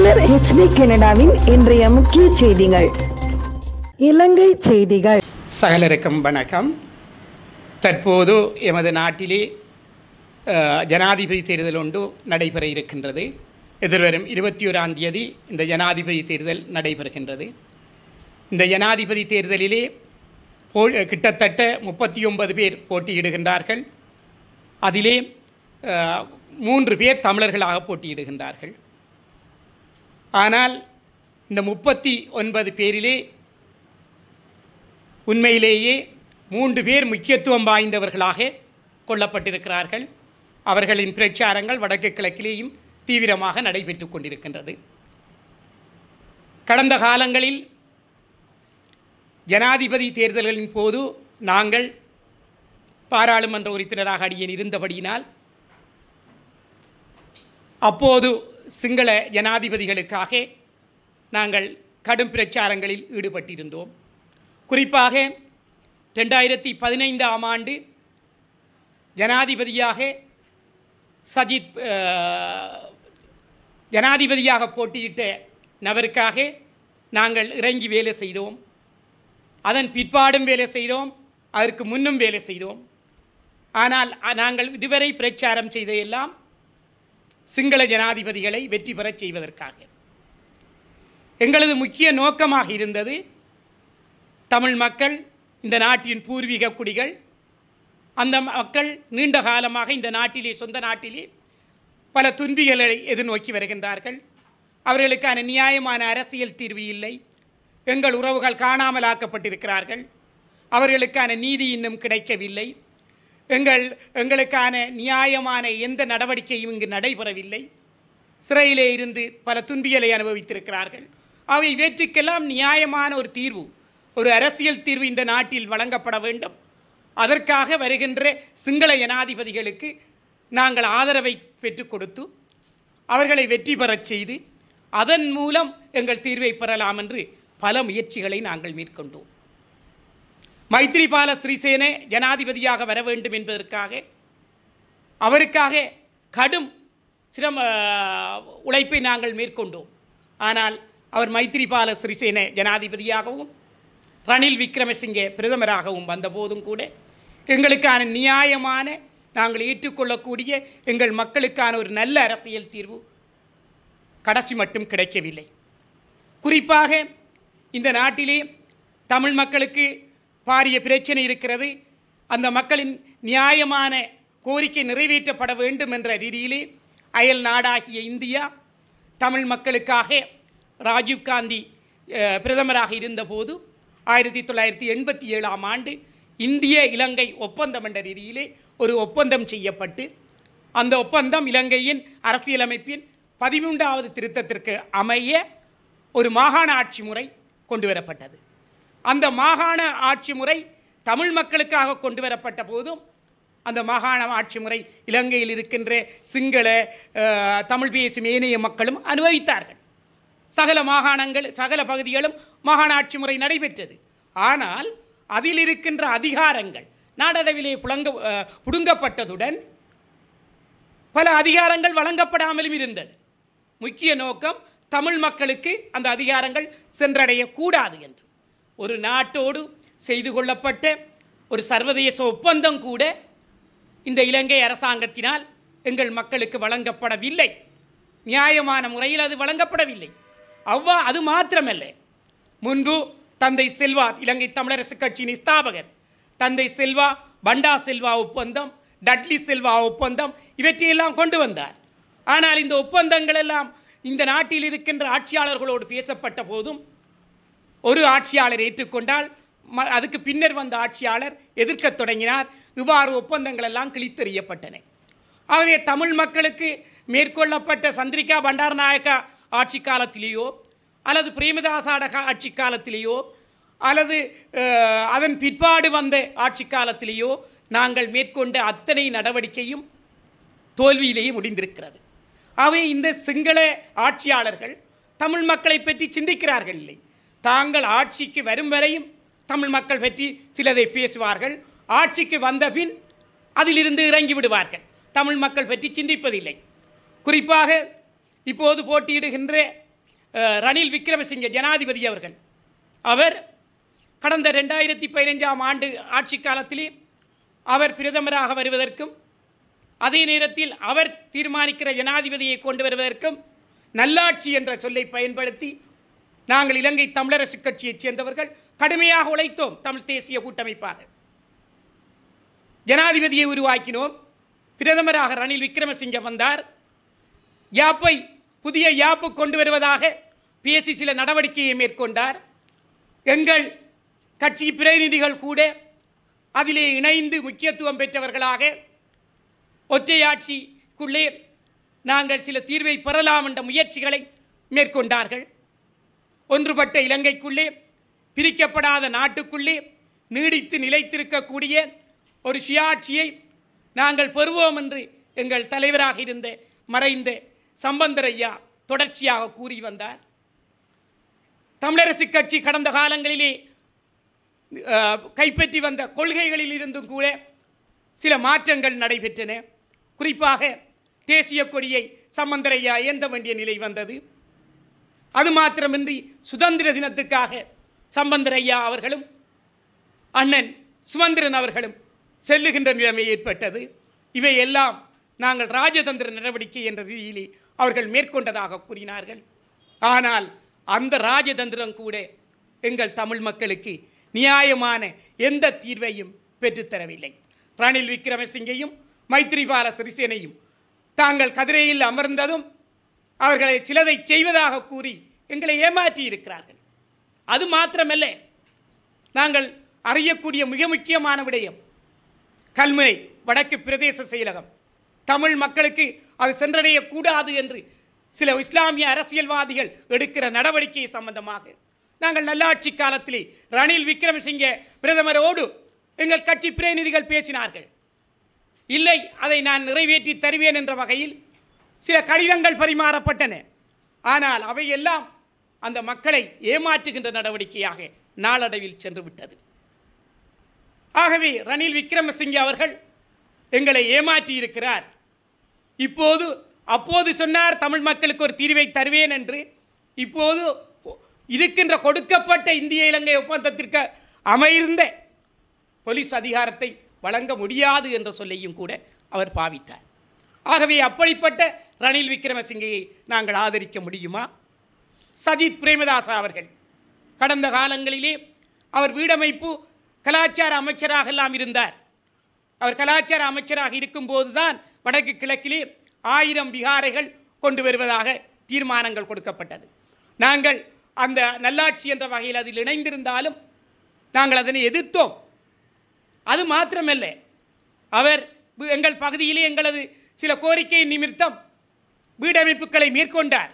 மலர் HD கனடாவின் இன்றைய முக்கிய செய்திகள். இலங்கை செய்திகள். சகலருக்கும் வணக்கம். தற்போது எமது நாட்டிலே ஜனாதிபதி தேர்தல் ஒன்று நடைபெற இருக்கின்றது. எதிர்வரும் 21ஆம் தேதி இந்த ஜனாதிபதி தேர்தல் நடைபெறுகின்றது. இந்த ஜனாதிபதி தேர்தலிலே கிட்டத்தட்ட 39 பேர் போட்டியிடுகின்றார்கள். அதிலே 3 பேர் தமிழர்களாக போட்டியிடுகின்றார்கள். ஆனால் இந்த 39 பேரிலே உண்மையிலேயே 3 பேர் முக்கியத்துவம் வாய்ந்தவர்களாக கொள்ளப்பட்டிருக்கிறார்கள். அவர்களின் பிரச்சாரங்கள் வடக்கு கிழக்கிலேயும் தீவிரமாக நடைபெற்று கொண்டிருக்கின்றது. கடந்த காலங்களில் ஜனாதிபதி தேர்தல்களின் போது நாங்கள் பாராளுமன்ற உறுப்பினராக அடியேன் இருந்தபடியினால் அப்போது சிங்கள ஜனாதிபதிகளுக்காக நாங்கள் கடும் பிரச்சாரங்களில் ஈடுபட்டிருந்தோம். குறிப்பாக 2015ஆம் ஆண்டு ஜனாதிபதியாக போட்டியிட்ட நபருக்காக நாங்கள் இறங்கி வேலை செய்தோம். அதன் பிற்பாடும் வேலை செய்தோம், அதற்கு முன்னும் வேலை செய்தோம். ஆனால் நாங்கள் இதுவரை பிரச்சாரம் செய்ததெல்லாம் சிங்கள ஜனாதிபதிகளை வெற்றி பெறச் செய்வதற்காக. எங்களது முக்கிய நோக்கமாக இருந்தது தமிழ் மக்கள், இந்த நாட்டின் பூர்வீக குடிகள், அந்த மக்கள் நீண்ட காலமாக இந்த நாட்டிலே, சொந்த நாட்டிலே பல துன்பிகளை எதிர்நோக்கி வருகின்றார்கள். அவர்களுக்கான நியாயமான அரசியல் தீர்வு இல்லை. எங்கள் உறவுகள் காணாமலாக்கப்பட்டிருக்கிறார்கள். அவர்களுக்கான நீதி இன்னும் கிடைக்கவில்லை. எங்களுக்கான நியாயமான எந்த நடவடிக்கையும் இங்கு நடைபெறவில்லை. சிறையிலே இருந்து பல துன்பிகளை அனுபவித்திருக்கிறார்கள். அவை இவற்றுக்கெல்லாம் நியாயமான ஒரு தீர்வு, ஒரு அரசியல் தீர்வு இந்த நாட்டில் வழங்கப்பட வேண்டும். அதற்காக வருகின்ற சிங்கள ஜனாதிபதிகளுக்கு நாங்கள் ஆதரவை பெற்றுக் கொடுத்து அவர்களை வெற்றி பெறச் செய்து அதன் மூலம் எங்கள் தீர்வை பெறலாம் என்று பல முயற்சிகளை நாங்கள் மேற்கொண்டோம். மைத்ரிபால சிறிசேன ஜனாதிபதியாக வர வேண்டும் என்பதற்காக அவருக்காக கடும் உழைப்பை நாங்கள் மேற்கொண்டோம். ஆனால் அவர் மைத்ரிபால சிறிசேன ஜனாதிபதியாகவும் ரணில் விக்ரமசிங்கே பிரதமராகவும் வந்தபோதும் கூட எங்களுக்கான நியாயமான, நாங்கள் ஏற்றுக்கொள்ளக்கூடிய, எங்கள் மக்களுக்கான ஒரு நல்ல அரசியல் தீர்வு கடைசி மட்டும் கிடைக்கவில்லை. குறிப்பாக இந்த நாட்டிலே தமிழ் மக்களுக்கு பாரிய பிரச்சனை இருக்கிறது. அந்த மக்களின் நியாயமான கோரிக்கை நிறைவேற்றப்பட வேண்டும் என்ற ரீதியிலே அயல் நாடாகிய இந்தியா தமிழ் மக்களுக்காக ராஜீவ்காந்தி பிரதமராக இருந்தபோது 1987ஆம் ஆண்டு இந்திய இலங்கை ஒப்பந்தம் என்ற ரீதியிலே ஒரு ஒப்பந்தம் செய்யப்பட்டு அந்த ஒப்பந்தம் இலங்கையின் அரசியலமைப்பின் 13வது திருத்தத்திற்கு அமைய ஒரு மாகாண ஆட்சி முறை கொண்டு வரப்பட்டது. அந்த மாகாண ஆட்சி முறை தமிழ் மக்களுக்காக கொண்டு வரப்பட்ட போதும் அந்த மாகாண ஆட்சி முறை இலங்கையில் இருக்கின்ற சிங்கள தமிழ் பேசும் ஏனைய மக்களும் அனுபவித்தார்கள். சகல பகுதிகளும் மாகாண ஆட்சி முறை நடைபெற்றது. ஆனால் அதில் இருக்கின்ற அதிகாரங்கள் நாடளவிலே புடுங்கப்பட்டதுடன் பல அதிகாரங்கள் வழங்கப்படாமலும் இருந்தது. முக்கிய நோக்கம் தமிழ் மக்களுக்கு அந்த அதிகாரங்கள் சென்றடையக்கூடாது என்று. ஒரு நாட்டோடு செய்து கொள்ளப்பட்ட ஒரு சர்வதேச ஒப்பந்தம் கூட இந்த இலங்கை அரசாங்கத்தினால் எங்கள் மக்களுக்கு வழங்கப்படவில்லை. நியாயமான முறையில் அது வழங்கப்படவில்லை. அது மாத்திரமல்ல, முன்பு தந்தை செல்வா, இலங்கை தமிழரசு கட்சியின் ஸ்தாபகர் தந்தை செல்வா, பண்டா செல்வா ஒப்பந்தம், டட்லி செல்வா ஒப்பந்தம் இவற்றையெல்லாம் கொண்டு வந்தார். ஆனால் இந்த ஒப்பந்தங்கள் எல்லாம் இந்த நாட்டில் இருக்கின்ற ஆட்சியாளர்களோடு பேசப்பட்ட போதும் ஒரு ஆட்சியாளர் ஏற்றுக்கொண்டால் அதுக்கு பின்னர் வந்த ஆட்சியாளர் எதிர்க்கத் தொடங்கினார். இவ்வாறு ஒப்பந்தங்கள் எல்லாம் கிழித்தெறியப்பட்டன. ஆகவே தமிழ் மக்களுக்கு மேற்கொள்ளப்பட்ட சந்திரிகா பண்டாரநாயக்கா ஆட்சி காலத்திலேயோ அல்லது பிரேமதாசாட ஆட்சி காலத்திலேயோ அல்லது அதன் பிற்பாடு வந்த ஆட்சி காலத்திலேயோ நாங்கள் மேற்கொண்ட அத்தனை நடவடிக்கையும் தோல்வியிலேயே முடிந்திருக்கிறது. ஆகவே இந்த சிங்கள ஆட்சியாளர்கள் தமிழ் மக்களை பற்றி சிந்திக்கிறார்கள் இல்லை. தாங்கள் ஆட்சிக்கு வரும் வரையும் தமிழ் மக்கள் பற்றி சிலதை பேசுவார்கள். ஆட்சிக்கு வந்த பின் அதிலிருந்து இறங்கி விடுவார்கள். தமிழ் மக்கள் பற்றி சிந்திப்பதில்லை. குறிப்பாக இப்போது போட்டியிடுகின்ற ரணில் விக்ரமசிங்கே ஜனாதிபதி அவர்கள் அவர் கடந்த 2015ஆம் ஆண்டு ஆட்சி காலத்திலே அவர் பிரதமராக வருவதற்கும் அதே நேரத்தில் அவர் தீர்மானிக்கிற ஜனாதிபதியை கொண்டு வருவதற்கும் நல்லாட்சி என்ற சொல்லை பயன்படுத்தி நாங்கள் இலங்கை தமிழரசு கட்சியைச் சேர்ந்தவர்கள் கடுமையாக உழைத்தோம். தமிழ் தேசிய கூட்டமைப்பாக ஜனாதிபதியை உருவாக்கினோம். பிரதமராக ரணில் விக்ரமசிங்கே வந்தார். யாப்பை புதிய யாப்பு கொண்டு வருவதாக பேசி சில நடவடிக்கையை மேற்கொண்டார். எங்கள் கட்சி பிரதிநிதிகள் கூட அதிலே இணைந்து முக்கியத்துவம் பெற்றவர்களாக ஒற்றையாட்சிக்குள்ளே நாங்கள் சில தீர்வை பெறலாம் என்ற முயற்சிகளை மேற்கொண்டார்கள். ஒன்றுபட்ட இலங்கைக்குள்ளே பிரிக்கப்படாத நாட்டுக்குள்ளே நீடித்து நிலைத்திருக்கக்கூடிய ஒரு சுயாட்சியை நாங்கள் பெறுவோம் என்று எங்கள் தலைவராக இருந்த மறைந்த சம்பந்தர் ஐயா தொடர்ச்சியாக கூறி வந்தார். தமிழரசு கட்சி கடந்த காலங்களிலே கைப்பற்றி வந்த கொள்கைகளில் இருந்தும் கூட சில மாற்றங்கள் நடைபெற்றன. குறிப்பாக தேசிய கொடியை சம்பந்தர் ஐயா ஏந்த வேண்டிய நிலை வந்தது. அது மாத்திரமின்றி சுதந்திர தினத்துக்காக சம்பந்தர் ஐயா அவர்களும் அண்ணன் சுமந்திரன் அவர்களும் செல்லுகின்ற நிலைமை ஏற்பட்டது. இவையெல்லாம் நாங்கள் ராஜதந்திர நடவடிக்கை என்ற ரீதியிலே அவர்கள் மேற்கொண்டதாக கூறினார்கள். ஆனால் அந்த ராஜதந்திரம் கூட எங்கள் தமிழ் மக்களுக்கு நியாயமான எந்த தீர்வையும் பெற்றுத்தரவில்லை. ரணில் விக்ரமசிங்கேயும் மைத்ரிபால சிறிசேனையும் தாங்கள் கதிரையில் அமர்ந்ததும் அவர்களை சிலதை செய்வதாக கூறி எங்களை ஏமாற்றி இருக்கிறார்கள். அது மாத்திரமல்ல, நாங்கள் அறியக்கூடிய மிக முக்கியமான விடயம் கல்முனை வடக்கு பிரதேச செயலகம் தமிழ் மக்களுக்கு அது சென்றடையக்கூடாது என்று சில இஸ்லாமிய அரசியல்வாதிகள் எடுக்கிற நடவடிக்கை சம்பந்தமாக நாங்கள் நல்லாட்சி காலத்திலே ரணில் விக்ரமசிங்கே பிரதமரோடு எங்கள் கட்சி பிரதிநிதிகள் பேசினார்கள். இல்லை, அதை நான் நிறைவேற்றி தருவேன் என்ற வகையில் சில கடிதங்கள் பரிமாறப்பட்டன. ஆனால் அவையெல்லாம் அந்த மக்களை ஏமாற்றுகின்ற நடவடிக்கையாக நாளடைவில் சென்று விட்டது. ஆகவே ரணில் விக்ரமசிங்கே அவர்கள் எங்களை ஏமாற்றி இருக்கிறார். அப்போது சொன்னார் தமிழ் மக்களுக்கு ஒரு தீர்வை தருவேன் என்று. இப்போது இருக்கின்ற கொடுக்கப்பட்ட இந்திய இலங்கை ஒப்பந்தத்திற்கு அமைந்த போலீஸ் அதிகாரத்தை வழங்க முடியாது என்ற சொல்லையும் கூட அவர் பாவித்தார். ஆகவே அப்படிப்பட்ட ரணில் விக்ரமசிங்கேயை நாங்கள் ஆதரிக்க முடியுமா? சஜித் பிரேமதாச அவர்கள் கடந்த காலங்களிலே அவர் வீடமைப்பு கலாச்சார அமைச்சராக எல்லாம் இருந்தார். அவர் கலாச்சார அமைச்சராக இருக்கும்போது தான் வடக்கு கிழக்கிலே 1000 விகாரைகள் கொண்டு வருவதாக தீர்மானங்கள் கொடுக்கப்பட்டது. நாங்கள் அந்த நல்லாட்சி என்ற வகையில் அதில் இணைந்திருந்தாலும் நாங்கள் அதனை எதிர்த்தோம். அது மாத்திரமல்ல, அவர் எங்கள் பகுதியிலே எங்களது சில கோரிக்கை நிமித்தம் வீடமைப்புகளை மேற்கொண்டார்.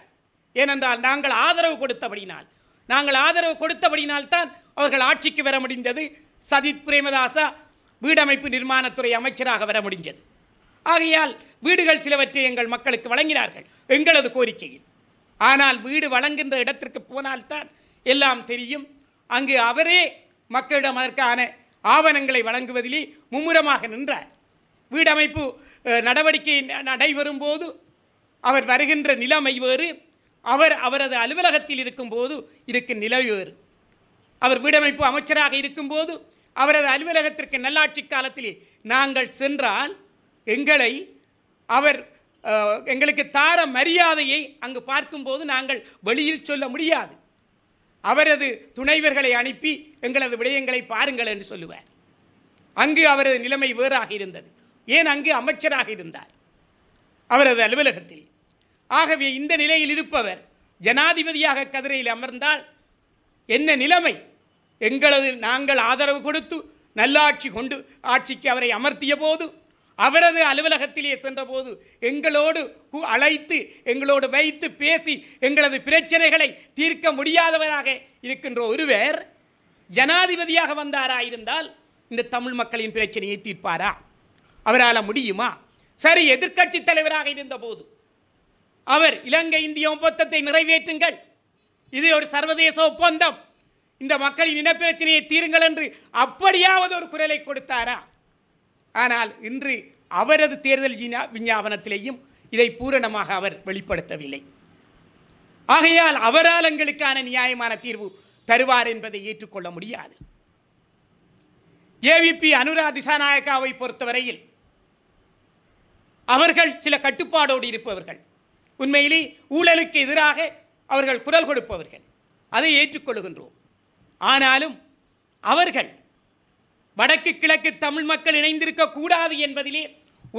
ஏனென்றால் நாங்கள் ஆதரவு கொடுத்தபடினால் தான் அவர்கள் ஆட்சிக்கு வர முடிந்தது. சஜித் பிரேமதாசா வீடமைப்பு நிர்மாணத்துறை அமைச்சராக வர முடிந்தது. ஆகையால் வீடுகள் சிலவற்றை எங்கள் மக்களுக்கு வழங்கினார்கள் எங்களது கோரிக்கையில். ஆனால் வீடு வழங்குகின்ற இடத்திற்கு போனால்தான் எல்லாம் தெரியும். அங்கு அவரே மக்களிடம் அதற்கான ஆவணங்களை வழங்குவதிலே மும்முரமாக நின்றார். வீடமைப்பு நடவடிக்கை நடைபெறும் போது அவர் வருகின்ற நிலைமை வேறு, அவரது அலுவலகத்தில் இருக்கும்போது இருக்கும் நிலை வேறு. அவர் வீடமைப்பு அமைச்சராக இருக்கும்போது அவரது அலுவலகத்திற்கு நல்லாட்சி காலத்திலே நாங்கள் சென்றால் எங்களுக்கு தார மரியாதையை அங்கு பார்க்கும்போது நாங்கள் வெளியில் சொல்ல முடியாது. அவரது துணைவர்களை அனுப்பி எங்களது விடயங்களை பாருங்கள் என்று சொல்லுவார். அங்கு அவரது நிலைமை வேறாக இருந்தது. ஏன், அங்கு அமைச்சராக இருந்தார் அவரது அலுவலகத்தில். ஆகவே இந்த நிலையில் இருப்பவர் ஜனாதிபதியாக கதிரையில் அமர்ந்தால் என்ன நிலைமை? நாங்கள் ஆதரவு கொடுத்து நல்லாட்சி கொண்டு ஆட்சிக்கு அவரை அமர்த்திய போது, அவரது அலுவலகத்திலே சென்றபோது எங்களோடு அழைத்து எங்களோடு வைத்து பேசி எங்களது பிரச்சனைகளை தீர்க்க முடியாதவராக இருக்கின்ற ஒருவர் ஜனாதிபதியாக வந்தாராயிருந்தால் இந்த தமிழ் மக்களின் பிரச்சனையை தீர்ப்பாரா? அவரால் முடியுமா? சரி, எதிர்க்கட்சி தலைவராக இருந்தபோது அவர் இலங்கை இந்திய ஒப்பந்தத்தை நிறைவேற்றுங்கள், இது ஒரு சர்வதேச ஒப்பந்தம், இந்த மக்களின் இனப்பிரச்சனையை தீருங்கள் என்று அப்படியாவது ஒரு குரலை கொடுத்தாரா? ஆனால் இன்று அவரது தேர்தல் விஞ்ஞாபனத்திலேயும் இதை பூரணமாக அவர் வெளிப்படுத்தவில்லை. ஆகையால் அவரால் எங்களுக்கான நியாயமான தீர்வு தருவார் என்பதை ஏற்றுக்கொள்ள முடியாது. ஏவிபி அனுரா திசாநாயக்காவை பொறுத்தவரையில் அவர்கள் சில கட்டுப்பாடோடு இருப்பவர்கள். உண்மையிலே ஊழலுக்கு எதிராக அவர்கள் குரல் கொடுப்பவர்கள், அதை ஏற்றுக்கொள்கின்றோம். ஆனாலும் அவர்கள் வடக்கு கிழக்கு தமிழ் மக்கள் இணைந்திருக்க கூடாது என்பதிலே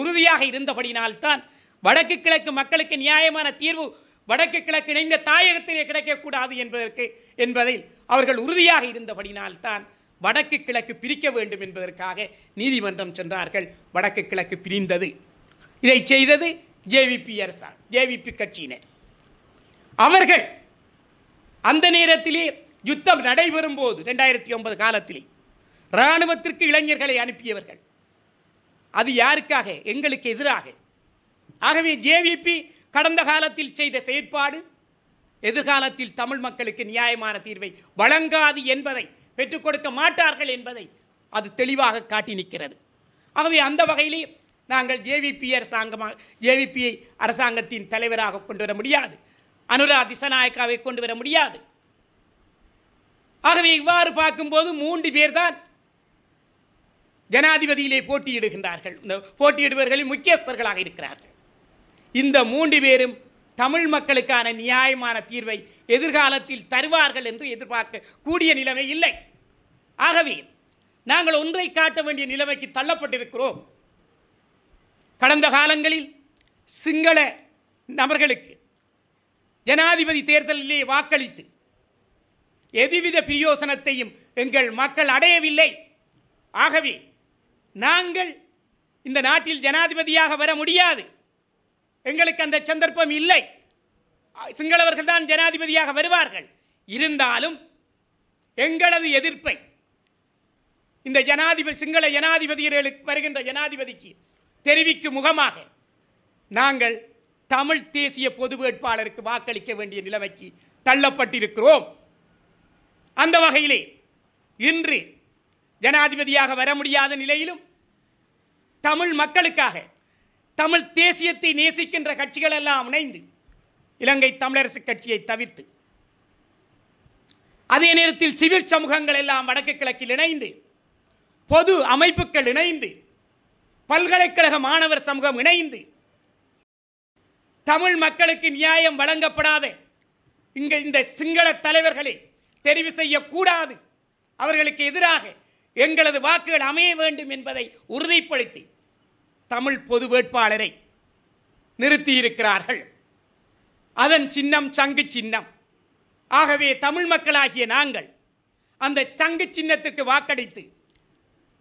உறுதியாக இருந்தபடினால்தான் வடக்கு கிழக்கு மக்களுக்கு நியாயமான தீர்வு வடக்கு கிழக்கு இணைந்த தாயகத்திலே கிடைக்கக்கூடாது என்பதில் அவர்கள் உறுதியாக இருந்தபடினால்தான் வடக்கு கிழக்கு பிரிக்க வேண்டும் என்பதற்காக நீதிமன்றம் சென்றார்கள். வடக்கு கிழக்கு பிரிந்தது. இதை செய்தது ஜேவிபி அரசாங்கம், ஜேவிபி கட்சியினர். அவர்கள் அந்த நேரத்திலே யுத்தம் நடைபெறும் போது 2009 காலத்திலே இராணுவத்திற்கு இளைஞர்களை அனுப்பியவர்கள். அது யாருக்காக? எங்களுக்கு எதிராக. ஆகவே ஜேவிபி கடந்த காலத்தில் செய்த செயற்பாடு எதிர்காலத்தில் தமிழ் மக்களுக்கு நியாயமான தீர்வை வழங்காது என்பதை, பெற்றுக் கொடுக்க மாட்டார்கள் என்பதை அது தெளிவாக காட்டி நிற்கிறது. ஆகவே அந்த வகையிலே நாங்கள் ஜேவிபியை அரசாங்கத்தின் தலைவராக கொண்டு வர முடியாது, அனுரா திசாநாயக்காவை கொண்டு வர முடியாது. ஆகவே இவ்வாறு பார்க்கும்போது 3 பேர் தான் ஜனாதிபதியிலே போட்டியிடுகின்றார்கள். இந்த போட்டியிடுபவர்களில் முக்கியஸ்தர்களாக இருக்கிறார்கள். இந்த 3 பேரும் தமிழ் மக்களுக்கான நியாயமான தீர்வை எதிர்காலத்தில் தருவார்கள் என்று எதிர்பார்க்க கூடிய நிலைமை இல்லை. ஆகவே நாங்கள் ஒன்றை காட்ட வேண்டிய நிலைமைக்கு தள்ளப்பட்டிருக்கிறோம். கடந்த காலங்களில் சிங்கள நபர்களுக்கு ஜனாதிபதி தேர்தலிலே வாக்களித்து எதுவித பிரயோசனத்தையும் எங்கள் மக்கள் அடையவில்லை. ஆகவே நாங்கள் இந்த நாட்டில் ஜனாதிபதியாக வர முடியாது, எங்களுக்கு அந்த சந்தர்ப்பம் இல்லை, சிங்களவர்கள் தான் ஜனாதிபதியாக வருவார்கள். இருந்தாலும் எங்களது எதிர்ப்பை இந்த சிங்கள ஜனாதிபதிகளுக்கு வருகின்ற ஜனாதிபதிக்கு தெரிவிக்கும் முகமாக நாங்கள் தமிழ் தேசிய பொது வேட்பாளருக்கு வாக்களிக்க வேண்டிய நிலைமைக்கு தள்ளப்பட்டிருக்கிறோம். அந்த வகையிலே இன்று ஜனாதிபதியாக வர முடியாத நிலையிலும் தமிழ் மக்களுக்காக தமிழ் தேசியத்தை நேசிக்கின்ற கட்சிகள் எல்லாம் இணைந்து, இலங்கை தமிழரசு கட்சியை தவிர்த்து, அதே நேரத்தில் சிவில் சமூகங்கள் எல்லாம் வடக்கு கிழக்கில் இணைந்து, பொது அமைப்புகள் இணைந்து, பல்கலைக்கழக மாணவர் சமூகம் இணைந்து, தமிழ் மக்களுக்கு நியாயம் வழங்கப்படாத இந்த சிங்கள தலைவர்களை தெரிவு செய்யக்கூடாது, அவர்களுக்கு எதிராக எங்களது வாக்குகள் அமைய வேண்டும் என்பதை உறுதிப்படுத்தி தமிழ் பொது வேட்பாளரை நிறுத்தியிருக்கிறார்கள். அதன் சின்னம் சங்கு சின்னம். ஆகவே தமிழ் மக்களாகிய நாங்கள் அந்த சங்கு சின்னத்திற்கு வாக்களித்து,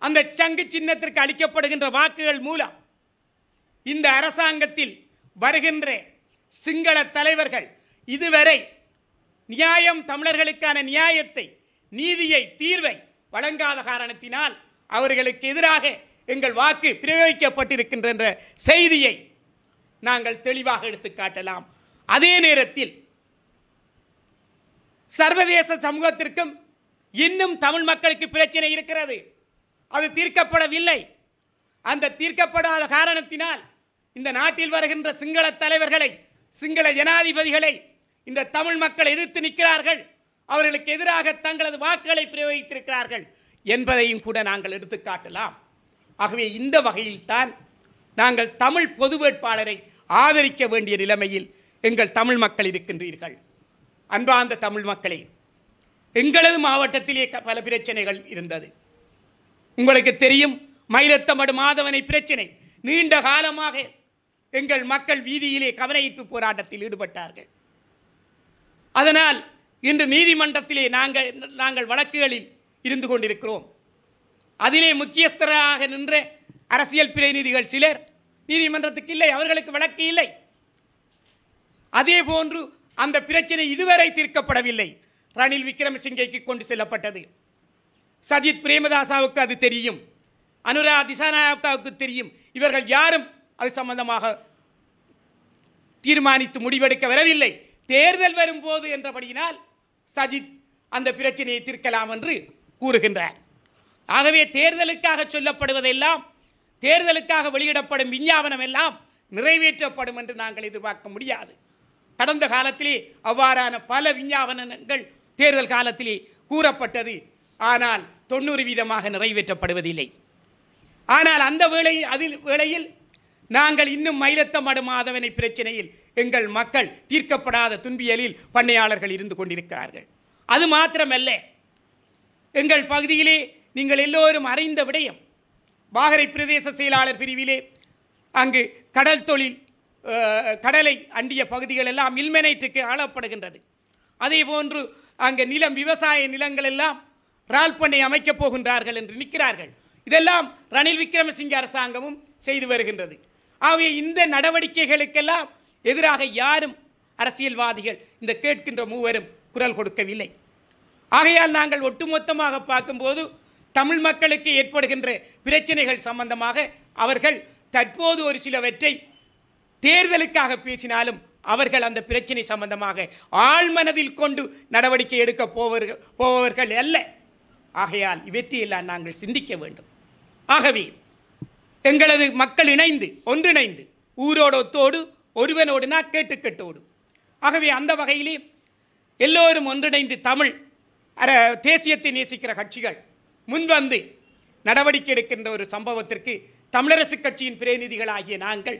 அந்த சங்கு சின்னத்திற்கு அளிக்கப்படுகின்ற வாக்குகள் மூலம் இந்த அரசாங்கத்தில் வருகின்ற சிங்கள தலைவர்கள் இதுவரை நியாயம், தமிழர்களுக்கான நியாயத்தை, நீதியை, தீர்வை வழங்காத காரணத்தினால் அவர்களுக்கு எதிராக எங்கள் வாக்கு பிரயோகிக்கப்பட்டிருக்கின்ற செய்தியை நாங்கள் தெளிவாக எடுத்து காட்டலாம். அதே நேரத்தில் சர்வதேச சமூகத்திற்கும் இன்னும் தமிழ் மக்களுக்கு பிரச்சனை இருக்கிறது, அது தீர்க்கப்படவில்லை. அந்த தீர்க்கப்படாத காரணத்தினால் இந்த நாட்டில் வருகின்ற சிங்கள தலைவர்களை, சிங்கள ஜனாதிபதிகளை இந்த தமிழ் மக்கள் எதிர்த்து நிற்கிறார்கள், அவர்களுக்கு எதிராக தங்களது வாக்குகளை பிரயோகித்திருக்கிறார்கள் என்பதையும் கூட நாங்கள் எடுத்து காட்டலாம். ஆகவே இந்த வகையில்தான் நாங்கள் தமிழ் பொது வேட்பாளரை ஆதரிக்க வேண்டிய நிலைமையில் எங்கள் தமிழ் மக்கள் இருக்கின்றீர்கள். அன்பார்ந்த தமிழ் மக்களே, எங்களது மாவட்டத்திலே பல பிரச்சனைகள் இருந்தது. உங்களுக்கு தெரியும், மயிலத்தமடு மாதவனை பிரச்சனை நீண்ட காலமாக எங்கள் மக்கள் வீதியிலே கவனஈர்ப்பு போராட்டத்தில் ஈடுபட்டார்கள். அதனால் இன்று நீதிமன்றத்திலே நாங்கள் வழக்குகளில் இருந்து கொண்டிருக்கிறோம். அதிலே முக்கியஸ்தராக நின்ற அரசியல் பிரதிநிதிகள் சிலர் நீதிமன்றத்துக்கு இல்லை, அவர்களுக்கு வழக்கு இல்லை. அதே போன்று அந்த பிரச்சனை இதுவரை தீர்க்கப்படவில்லை. ரணில் விக்ரமசிங்கைக்கு கொண்டு செல்லப்பட்டது. சஜித் பிரேமதாசாவுக்கு அது தெரியும், அனுரா திசாநாயக்காவுக்கு தெரியும். இவர்கள் யாரும் அது சம்பந்தமாக தீர்மானித்து முடிவெடுக்க வரவில்லை. தேர்தல் வரும்போது என்றபடியினால் சஜித் அந்த பிரச்சனையை தீர்க்கலாம் என்று கூறுகின்றார். ஆகவே தேர்தலுக்காக சொல்லப்படுவதெல்லாம், தேர்தலுக்காக வெளியிடப்படும் விஞ்ஞாபனம் எல்லாம் நிறைவேற்றப்படும் என்று நாங்கள் எதிர்பார்க்க முடியாது. கடந்த காலத்திலே அவ்வாறான பல விஞ்ஞாபனங்கள் தேர்தல் காலத்திலே கூறப்பட்டது. ஆனால் 90% நிறைவேற்றப்படுவதில்லை. ஆனால் அந்த வேளையில் நாங்கள் இன்னும் மயிலத்தமடு மாதவனை பிரச்சனையில் எங்கள் மக்கள் தீர்க்கப்படாத துன்பியலில் பண்ணையாளர்கள் இருந்து கொண்டிருக்கிறார்கள். அது மாத்திரமல்ல, எங்கள் பகுதியிலே நீங்கள் எல்லோரும் அறிந்த விடயம், வாகரை பிரதேச செயலாளர் பிரிவிலே அங்கு கடல் தொழில் கடலை அண்டிய பகுதிகள் எல்லாம் மில்மெனைட்டுக்கு ஆளப்படுகின்றது. அதே போன்று அங்கே விவசாய நிலங்கள் எல்லாம் ரால் பண்ணை அமைக்கப் போகின்றார்கள் என்று நிற்கிறார்கள். இதெல்லாம் ரணில் விக்ரமசிங்க அரசாங்கமும் செய்து வருகின்றது. ஆகவே இந்த நடவடிக்கைகளுக்கெல்லாம் எதிராக யாரும் அரசியல்வாதிகள் இந்த கேட்கின்ற மூவரும் குரல் கொடுக்கவில்லை. ஆகையால் நாங்கள் ஒட்டுமொத்தமாக பார்க்கும்போது தமிழ் மக்களுக்கு ஏற்படுகின்ற பிரச்சனைகள் சம்பந்தமாக அவர்கள் தற்போது ஒரு சிலவற்றை தேர்தலுக்காக பேசினாலும் அவர்கள் அந்த பிரச்சனை சம்பந்தமாக ஆழ்மனதில் கொண்டு நடவடிக்கை எடுக்க போவர்கள் அல்ல. ஆகையால் இவற்றையெல்லாம் நாங்கள் சிந்திக்க வேண்டும். ஆகவே எங்களது மக்கள் ஒன்றிணைந்து ஊரோடு ஒத்தோடு ஒருவனோடு நான் கேட்டுக்கட்டோடு. ஆகவே அந்த வகையிலே எல்லோரும் ஒன்றிணைந்து தமிழ் தேசியத்தை நேசிக்கிற கட்சிகள் முன்வந்து நடவடிக்கை எடுக்கின்ற ஒரு சம்பவத்திற்கு தமிழரசு கட்சியின் பிரதிநிதிகளாகிய நாங்கள்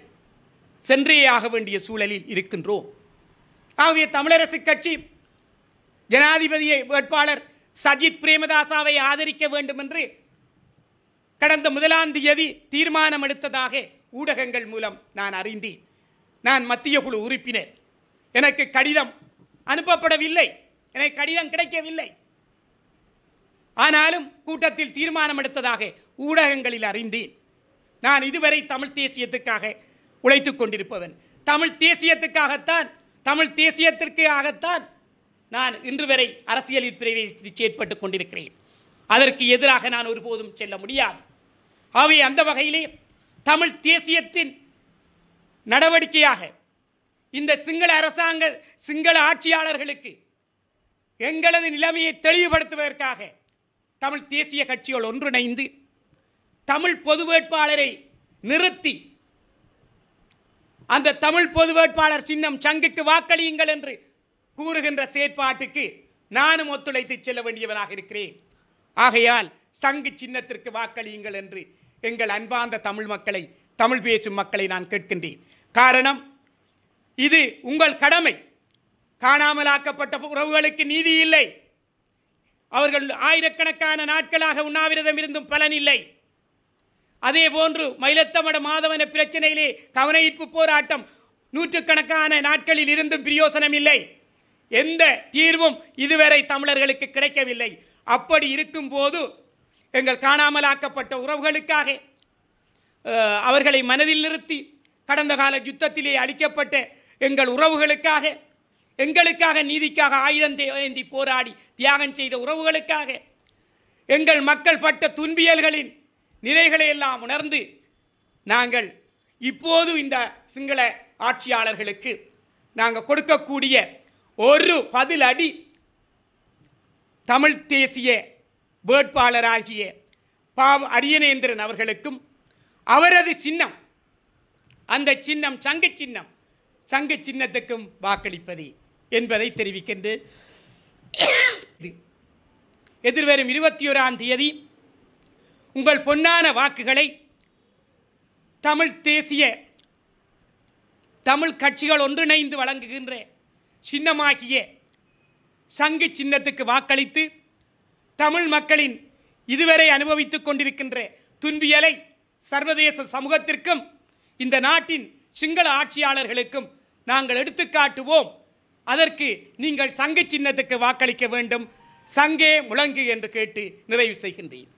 சென்றே ஆக வேண்டிய சூழலில் இருக்கின்றோம். ஆகவே தமிழரசு கட்சி ஜனாதிபதி வேட்பாளர் சஜித் பிரேமதாசாவை ஆதரிக்க வேண்டும் என்று கடந்த 1ஆம் தேதி தீர்மானம் எடுத்ததாக ஊடகங்கள் மூலம் நான் அறிந்தேன். நான் மத்திய குழு உறுப்பினர். எனக்கு கடிதம் அனுப்பப்படவில்லை, எனக்கு கடிதம் கிடைக்கவில்லை. ஆனாலும் கூட்டத்தில் தீர்மானம் எடுத்ததாக ஊடகங்களில் அறிந்தேன். நான் இதுவரை தமிழ் தேசியத்துக்காக உழைத்துக் கொண்டிருப்பவன். தமிழ் தேசியத்திற்காகத்தான் நான் இன்று வரை அரசியலில் பிரவேசித்து செயற்பட்டு கொண்டிருக்கிறேன். அதற்கு எதிராக நான் ஒருபோதும் செல்ல முடியாது. ஆகவே அந்த வகையிலே தமிழ் தேசியத்தின் நடவடிக்கையாக இந்த சிங்கள ஆட்சியாளர்களுக்கு எங்களது நிலைமையை தெளிவுபடுத்துவதற்காக தமிழ் தேசிய கட்சிகள் ஒன்றிணைந்து தமிழ் பொது வேட்பாளரை நிறுத்தி அந்த தமிழ் பொது வேட்பாளர் சின்னம் சங்குக்கு வாக்களியுங்கள் என்று கூறுகின்ற செயற்பாட்டுக்கு நானும் ஒத்துழைத்து செல்ல வேண்டியவனாக இருக்கிறேன். ஆகையால் சங்கு சின்னத்திற்கு வாக்களியுங்கள் என்று எங்கள் அன்பார்ந்த தமிழ் பேசும் மக்களை நான் கேட்கின்றேன். காரணம், இது உங்கள் கடமை. காணாமலாக்கப்பட்ட உறவுகளுக்கு நீதி இல்லை. அவர்கள் ஆயிரக்கணக்கான நாட்களாக உண்ணாவிரதம் இருந்தும் பலன் இல்லை. அதே போன்று மயிலத்தமடு மாதவன பிரச்சனையிலே கவனஈர்ப்பு போராட்டம் நூற்றுக்கணக்கான நாட்களில் இருந்தும் பிரயோசனம் இல்லை. எந்த தீர்வும் இதுவரை தமிழர்களுக்கு கிடைக்கவில்லை. அப்படி இருக்கும்போது எங்கள் காணாமலாக்கப்பட்ட உறவுகளுக்காக அவர்களை மனதில் நிறுத்தி கடந்த கால யுத்தத்திலே அளிக்கப்பட்ட எங்கள் உறவுகளுக்காக, எங்களுக்காக நீதிக்காக ஆயுதம் ஏந்தி போராடி தியாகம் செய்த உறவுகளுக்காக, எங்கள் மக்கள் பட்ட துன்பியல்களின் நிறைகளை எல்லாம் உணர்ந்து நாங்கள் இப்போது இந்த சிங்கள ஆட்சியாளர்களுக்கு நாங்கள் கொடுக்கக்கூடிய ஒரு பதில் அடி தமிழ் தேசிய வேட்பாளராகிய அரியநேந்திரன் அவர்களுக்கும் அவரது சின்னம், அந்த சின்னம் சங்கு சின்னத்துக்கும் வாக்களிப்பது என்பதை தெரிவிக்கின்றது. எதிர்வரும் 21ஆம் தேதி உங்கள் பொன்னான வாக்குகளை தமிழ் கட்சிகள் ஒன்றிணைந்து வழங்குகின்ற சின்னமாகிய சங்கு சின்னத்துக்கு வாக்களித்து தமிழ் மக்களின் இதுவரை அனுபவித்துக் கொண்டிருக்கின்ற துன்பியலை சர்வதேச சமூகத்திற்கும் இந்த நாட்டின் சிங்கள ஆட்சியாளர்களுக்கும் நாங்கள் எடுத்துக்காட்டுவோம். அதற்கு நீங்கள் சங்கு சின்னத்துக்கு வாக்களிக்க வேண்டும். சங்கே முழங்கு என்று கேட்டு நிறைவு செய்கின்றேன்.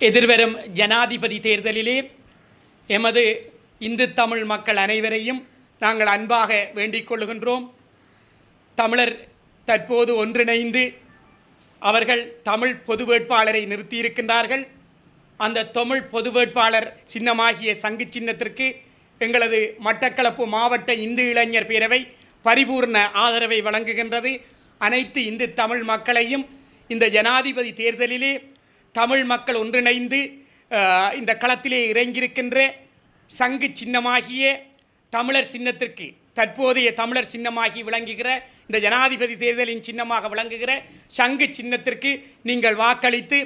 எதிர்வரும் ஜனாதிபதி தேர்தலிலே எமது இந்து தமிழ் மக்கள் அனைவரையும் நாங்கள் அன்பாக வேண்டிக் கொள்ளுகின்றோம். தமிழர் தற்போது ஒன்றிணைந்து அவர்கள் தமிழ் பொது வேட்பாளரை நிறுத்தியிருக்கின்றார்கள். அந்த தமிழ் பொது வேட்பாளர் சின்னமாகிய சங்கு சின்னத்திற்கு எங்களது மட்டக்களப்பு மாவட்ட இந்து இளைஞர் பேரவை பரிபூர்ண ஆதரவை வழங்குகின்றது. அனைத்து இந்து தமிழ் மக்களையும் இந்த ஜனாதிபதி தேர்தலிலே தமிழ் மக்கள் ஒன்றிணைந்து இந்த களத்திலே இறங்கியிருக்கின்ற சங்கு சின்னமாகிய தமிழர் சின்னத்திற்கு தற்போதைய தமிழர் சின்னமாகி விளங்குகிற இந்த ஜனாதிபதி தேர்தலின் சின்னமாக விளங்குகிற சங்கு சின்னத்திற்கு நீங்கள் வாக்களித்து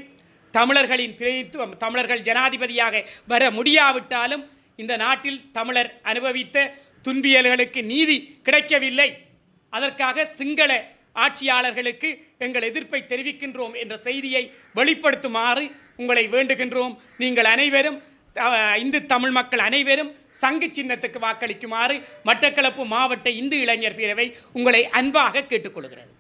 தமிழர்களின் பிரதித்துவம், தமிழர்கள் ஜனாதிபதியாக வர முடியாவிட்டாலும் இந்த நாட்டில் தமிழர் அனுபவித்த துன்பியல்களுக்கு நீதி கிடைக்கவில்லை, அதற்காக சிங்கள ஆட்சியாளர்களுக்கு எங்கள் எதிர்ப்பை தெரிவிக்கின்றோம் என்ற செய்தியை வெளிப்படுத்துமாறு உங்களை வேண்டுகின்றோம். நீங்கள் அனைவரும், இந்து தமிழ் மக்கள் அனைவரும் சங்கு சின்னத்துக்கு வாக்களிக்குமாறு மட்டக்களப்பு மாவட்ட இந்து இளைஞர் பேரவை உங்களை அன்பாக கேட்டுக்கொள்கிறது.